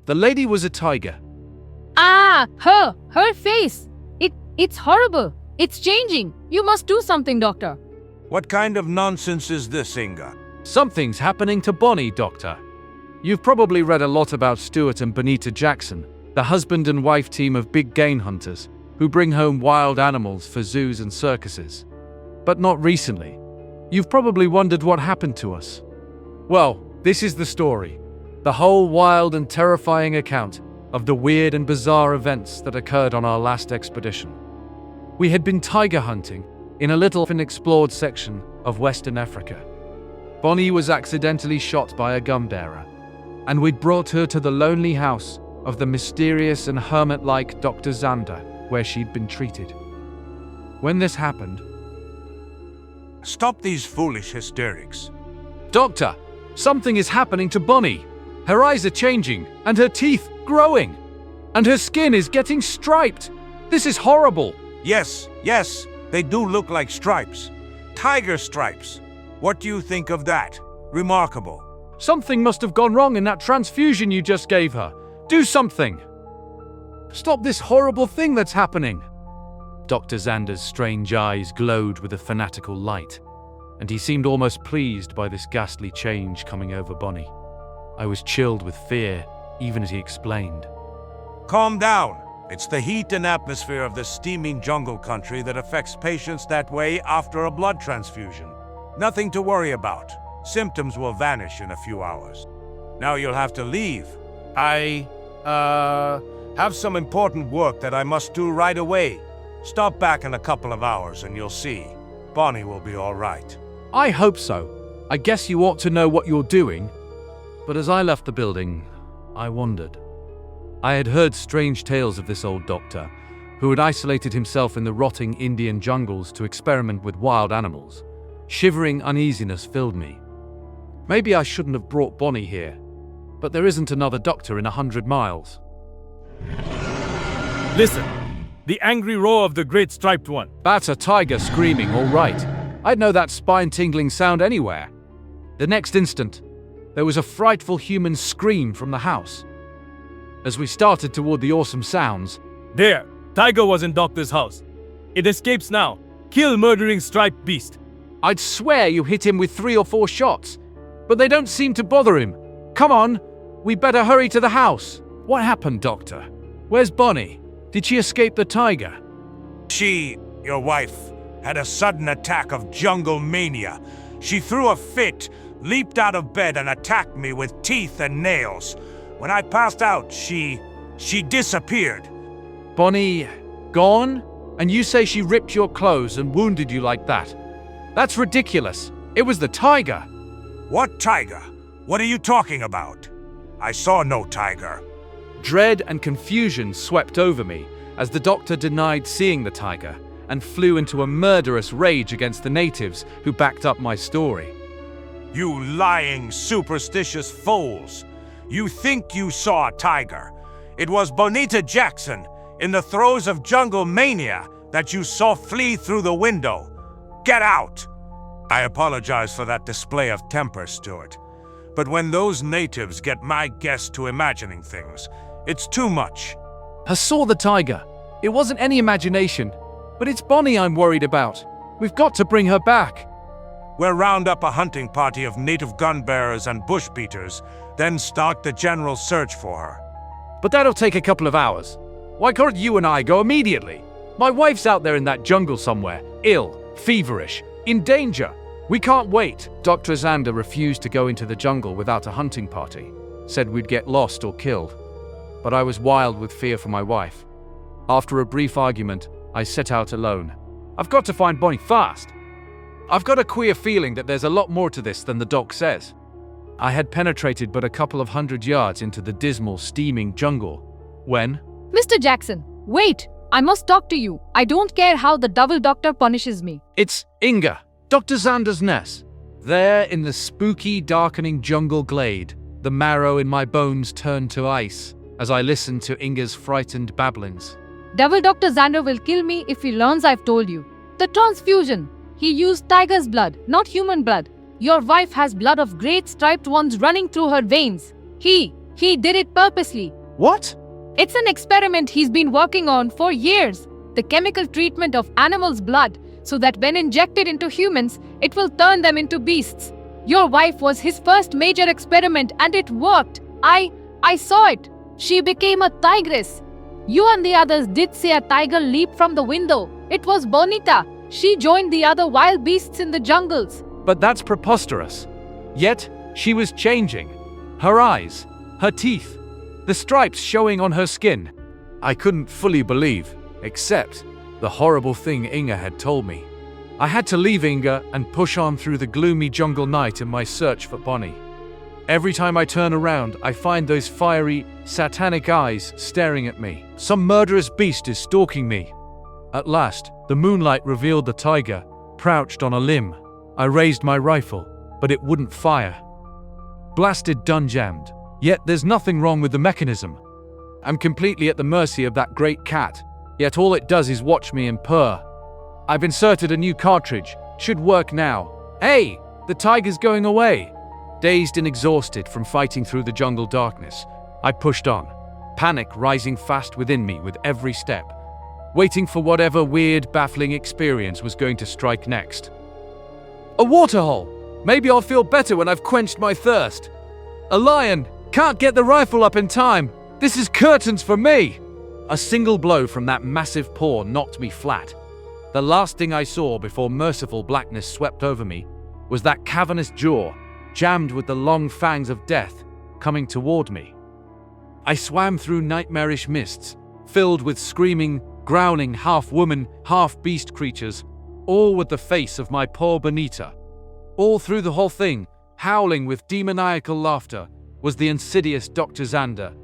The lady was a tiger. Ah, her face. It's horrible. It's changing. You must do something, doctor. What kind of nonsense is this, Inga? Something's happening to Bonnie, Doctor. You've probably read a lot about Stuart and Bonita Jackson, the husband and wife team of big game hunters who bring home wild animals for zoos and circuses. But not recently. You've probably wondered what happened to us. Well, this is the story. The whole wild and terrifying account of the weird and bizarre events that occurred on our last expedition. We had been tiger hunting in a little unexplored section of Western Africa. Bonnie was accidentally shot by a gun bearer, and we'd brought her to the lonely house of the mysterious and hermit-like Dr. Zander, where she'd been treated. When this happened... Stop these foolish hysterics. Doctor, something is happening to Bonnie. Her eyes are changing, and her teeth growing, and her skin is getting striped. This is horrible. Yes, they do look like stripes. Tiger stripes. What do you think of that? Remarkable. Something must have gone wrong in that transfusion you just gave her. Do something. Stop this horrible thing that's happening. Dr. Zander's strange eyes glowed with a fanatical light, and he seemed almost pleased by this ghastly change coming over Bonnie. I was chilled with fear, even as he explained. Calm down. It's the heat and atmosphere of the steaming jungle country that affects patients that way after a blood transfusion. Nothing to worry about. Symptoms will vanish in a few hours. Now you'll have to leave. I have some important work that I must do right away. Stop back in a couple of hours and you'll see. Bonnie will be all right. I hope so. I guess you ought to know what you're doing. But as I left the building, I wondered. I had heard strange tales of this old doctor, who had isolated himself in the rotting Indian jungles to experiment with wild animals. Shivering uneasiness filled me. Maybe I shouldn't have brought Bonnie here, but there isn't another doctor in 100 miles. Listen, the angry roar of the great striped one. That's a tiger screaming, all right. I'd know that spine-tingling sound anywhere. The next instant, there was a frightful human scream from the house. As we started toward the awesome sounds... There, tiger was in doctor's house. It escapes now. Kill murdering striped beast. I'd swear you hit him with 3 or 4 shots, but they don't seem to bother him. Come on, we better hurry to the house. What happened, Doctor? Where's Bonnie? Did she escape the tiger? She, your wife, had a sudden attack of jungle mania. She threw a fit, leaped out of bed and attacked me with teeth and nails. When I passed out, she disappeared. Bonnie gone? And you say she ripped your clothes and wounded you like that? That's ridiculous. It was the tiger. What tiger? What are you talking about? I saw no tiger. Dread and confusion swept over me as the doctor denied seeing the tiger and flew into a murderous rage against the natives who backed up my story. You lying, superstitious fools! You think you saw a tiger. It was Bonita Jackson, in the throes of jungle mania, that you saw flee through the window. Get out! I apologize for that display of temper, Stuart. But when those natives get my guests to imagining things, it's too much. I saw the tiger. It wasn't any imagination, but it's Bonnie I'm worried about. We've got to bring her back. We'll round up a hunting party of native gun bearers and bush beaters, then start the general search for her. But that'll take a couple of hours. Why can't you and I go immediately? My wife's out there in that jungle somewhere, ill, feverish, in danger. We can't wait. Dr. Zander refused to go into the jungle without a hunting party. Said we'd get lost or killed. But I was wild with fear for my wife. After a brief argument, I set out alone. I've got to find Bonnie fast. I've got a queer feeling that there's a lot more to this than the doc says. I had penetrated but a couple of 100 yards into the dismal, steaming jungle when... Mr. Jackson, wait! I must talk to you. I don't care how the devil doctor punishes me. It's Inga, Dr. Zander's nurse. There in the spooky, darkening jungle glade, the marrow in my bones turned to ice as I listened to Inga's frightened babblings. Devil Dr. Zander will kill me if he learns I've told you. The transfusion. He used tiger's blood, not human blood. Your wife has blood of great striped ones running through her veins. He He did it purposely. What? It's an experiment he's been working on for years. The chemical treatment of animals' blood so that when injected into humans, it will turn them into beasts. Your wife was his first major experiment and it worked. I saw it. She became a tigress. You and the others did see a tiger leap from the window. It was Bonita. She joined the other wild beasts in the jungles. But that's preposterous. Yet, she was changing. Her eyes, her teeth, the stripes showing on her skin. I couldn't fully believe, except the horrible thing Inga had told me. I had to leave Inga and push on through the gloomy jungle night in my search for Bonnie. Every time I turn around, I find those fiery, satanic eyes staring at me. Some murderous beast is stalking me. At last, the moonlight revealed the tiger, crouched on a limb. I raised my rifle, but it wouldn't fire. Blasted done jammed. Yet there's nothing wrong with the mechanism. I'm completely at the mercy of that great cat, yet all it does is watch me and purr. I've inserted a new cartridge. Should work now. Hey! The tiger's going away! Dazed and exhausted from fighting through the jungle darkness, I pushed on, panic rising fast within me with every step, waiting for whatever weird, baffling experience was going to strike next. A waterhole! Maybe I'll feel better when I've quenched my thirst. A lion! Can't get the rifle up in time! This is curtains for me! A single blow from that massive paw knocked me flat. The last thing I saw before merciful blackness swept over me was that cavernous jaw, jammed with the long fangs of death, coming toward me. I swam through nightmarish mists, filled with screaming, growling half-woman, half-beast creatures, all with the face of my poor Bonita. All through the whole thing, howling with demoniacal laughter, was the insidious Dr. Zander.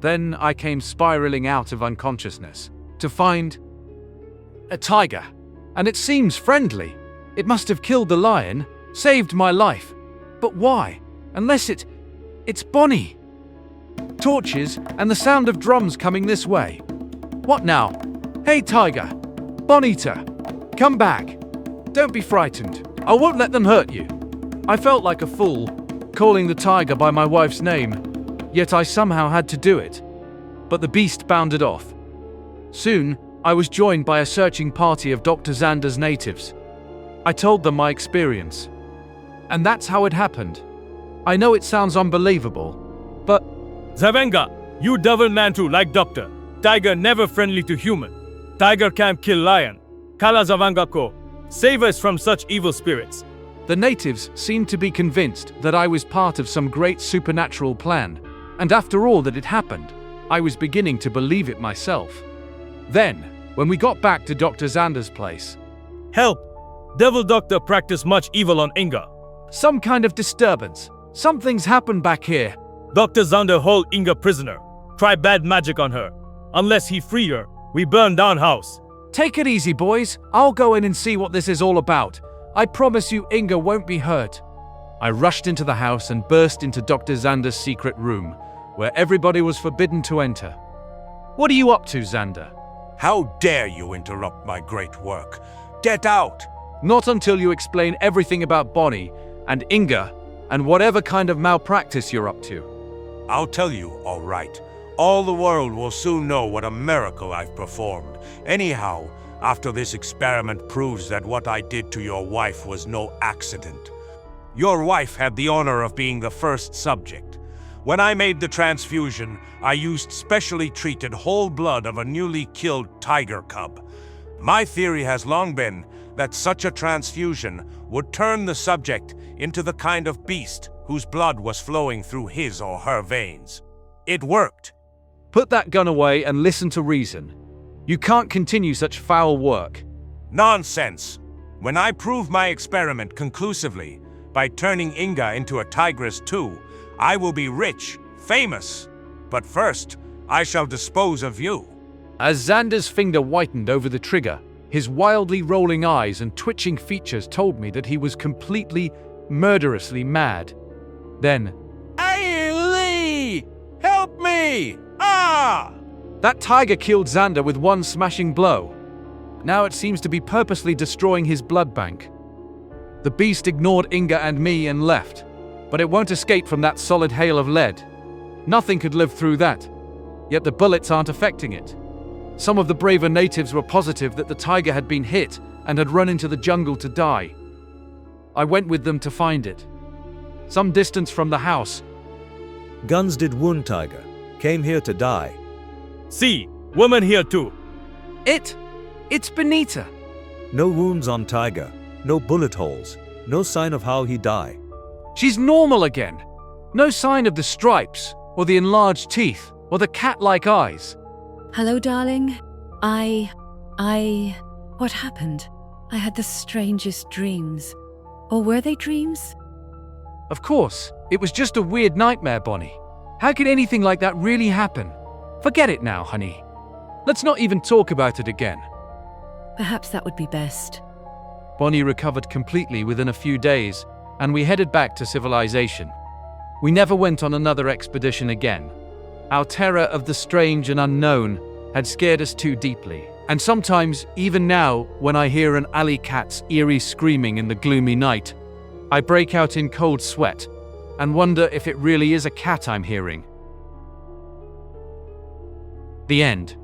Then I came spiraling out of unconsciousness, to find a tiger. And it seems friendly. It must have killed the lion, saved my life. But why? Unless it's Bonnie. Torches and the sound of drums coming this way. What now? Hey tiger, Bonita, come back. Don't be frightened. I won't let them hurt you. I felt like a fool, calling the tiger by my wife's name, yet I somehow had to do it. But the beast bounded off. Soon, I was joined by a searching party of Dr. Zander's natives. I told them my experience. And that's how it happened. I know it sounds unbelievable, but... Zavenga, you devil man too, like Doctor. Tiger never friendly to human. Tiger can't kill lion. Kala Zavanga ko. Save us from such evil spirits. The natives seemed to be convinced that I was part of some great supernatural plan, and after all that had happened, I was beginning to believe it myself. Then, when we got back to Dr. Zander's place... Help! Devil Doctor practiced much evil on Inga. Some kind of disturbance. Something's happened back here. Dr. Zander hold Inga prisoner. Try bad magic on her. Unless he free her, we burn down house. Take it easy, boys. I'll go in and see what this is all about. I promise you Inga won't be hurt. I rushed into the house and burst into Dr. Zander's secret room, where everybody was forbidden to enter. What are you up to, Zander? How dare you interrupt my great work? Get out! Not until you explain everything about Bonnie and Inga and whatever kind of malpractice you're up to. I'll tell you, all right. All the world will soon know what a miracle I've performed. Anyhow, after this experiment proves that what I did to your wife was no accident. Your wife had the honor of being the first subject. When I made the transfusion, I used specially treated whole blood of a newly killed tiger cub. My theory has long been that such a transfusion would turn the subject into the kind of beast whose blood was flowing through his or her veins. It worked. Put that gun away and listen to reason. You can't continue such foul work. Nonsense! When I prove my experiment conclusively, by turning Inga into a tigress too, I will be rich, famous. But first, I shall dispose of you. As Zander's finger whitened over the trigger, his wildly rolling eyes and twitching features told me that he was completely, murderously mad. Then, Aye, help me! Ah! That tiger killed Zander with one smashing blow. Now it seems to be purposely destroying his blood bank. The beast ignored Inga and me and left, but it won't escape from that solid hail of lead. Nothing could live through that, yet the bullets aren't affecting it. Some of the braver natives were positive that the tiger had been hit and had run into the jungle to die. I went with them to find it. Some distance from the house. Guns did wound tiger. Came here to die. See, woman here too. It's Bonita. No wounds on tiger. No bullet holes. No sign of how he died. She's normal again. No sign of the stripes, or the enlarged teeth, or the cat-like eyes. Hello, darling. What happened? I had the strangest dreams. Or were they dreams? Of course, it was just a weird nightmare, Bonnie. How could anything like that really happen? Forget it now, honey. Let's not even talk about it again. Perhaps that would be best. Bonnie recovered completely within a few days, and we headed back to civilization. We never went on another expedition again. Our terror of the strange and unknown had scared us too deeply. And sometimes, even now, when I hear an alley cat's eerie screaming in the gloomy night, I break out in cold sweat and wonder if it really is a cat I'm hearing. The end.